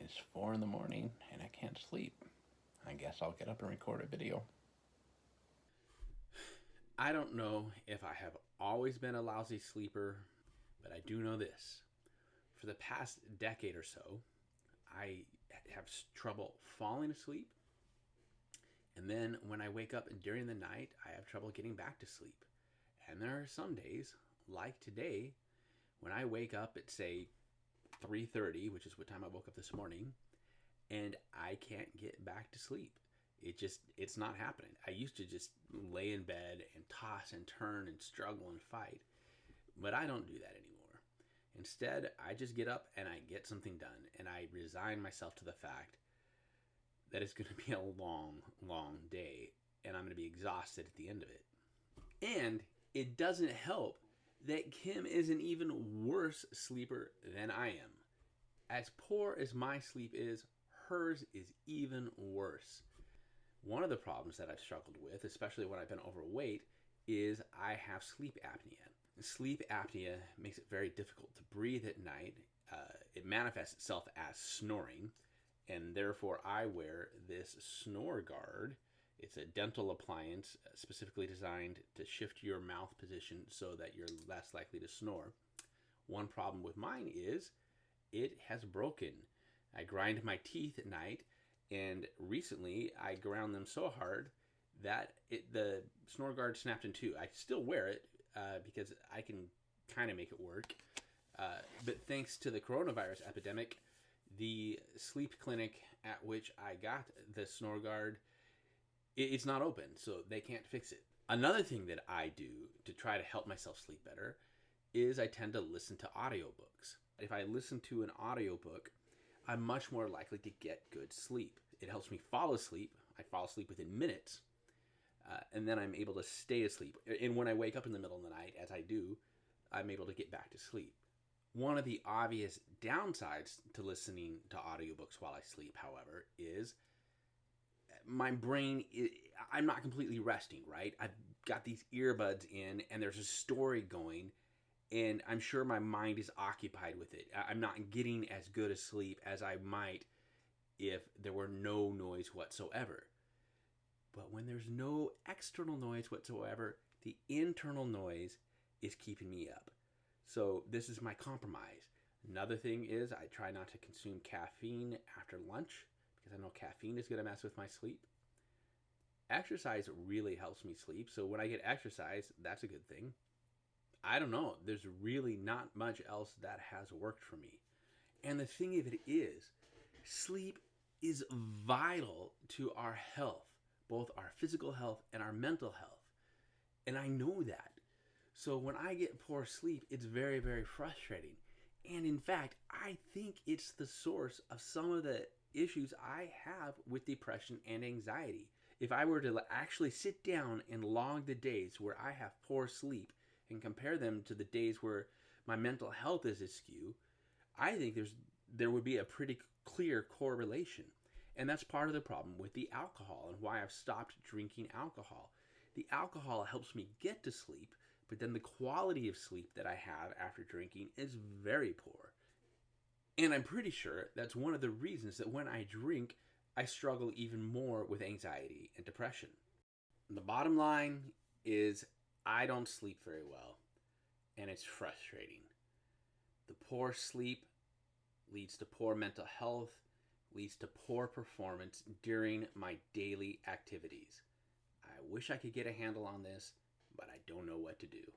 It's 4 in the morning and I can't sleep. I guess I'll get up and record a video. I don't know if I have always been a lousy sleeper, but I do know this. For the past decade or so, I have trouble falling asleep. And then when I wake up during the night, I have trouble getting back to sleep. And there are some days, like today, when I wake up at, say, 3:30, which is what time I woke up this morning, and I can't get back to sleep. It's not happening. I used to just lay in bed and toss and turn and struggle and fight, but I don't do that anymore. Instead, I just get up and I get something done, and I resign myself to the fact that it's going to be a long, long day, and I'm going to be exhausted at the end of it. And it doesn't help that Kim is an even worse sleeper than I am. As poor as my sleep is, hers is even worse. One of the problems that I've struggled with, especially when I've been overweight, is I have sleep apnea. Sleep apnea makes it very difficult to breathe at night. It manifests itself as snoring, and therefore I wear this snore guard. It's a dental appliance specifically designed to shift your mouth position so that you're less likely to snore. One problem with mine is it has broken. I grind my teeth at night, and recently I ground them so hard that the snore guard snapped in two. I still wear it because I can kind of make it work. But thanks to the coronavirus epidemic, the sleep clinic at which I got the snore guard, it's not open, so they can't fix it. Another thing that I do to try to help myself sleep better is I tend to listen to audiobooks. If I listen to an audiobook, I'm much more likely to get good sleep. It helps me fall asleep. I fall asleep within minutes, and then I'm able to stay asleep. And when I wake up in the middle of the night, as I do, I'm able to get back to sleep. One of the obvious downsides to listening to audiobooks while I sleep, however, is my brain, I'm not completely resting, right? I've got these earbuds in and there's a story going, and I'm sure my mind is occupied with it. I'm not getting as good a sleep as I might if there were no noise whatsoever. But when there's no external noise whatsoever, the internal noise is keeping me up. So this is my compromise. Another thing is I try not to consume caffeine after lunch because I know caffeine is going to mess with my sleep. Exercise really helps me sleep, so when I get exercise, that's a good thing. I don't know. There's really not much else that has worked for me. And the thing of it is, sleep is vital to our health, both our physical health and our mental health. And I know that. So when I get poor sleep, it's very, very frustrating. And in fact, I think it's the source of some of the issues I have with depression and anxiety. If I were to actually sit down and log the days where I have poor sleep and compare them to the days where my mental health is askew, I think there would be a pretty clear correlation. And that's part of the problem with the alcohol and why I've stopped drinking alcohol. The alcohol helps me get to sleep, but then the quality of sleep that I have after drinking is very poor. And I'm pretty sure that's one of the reasons that when I drink, I struggle even more with anxiety and depression. The bottom line is I don't sleep very well, and it's frustrating. The poor sleep leads to poor mental health, leads to poor performance during my daily activities. I wish I could get a handle on this, but I don't know what to do.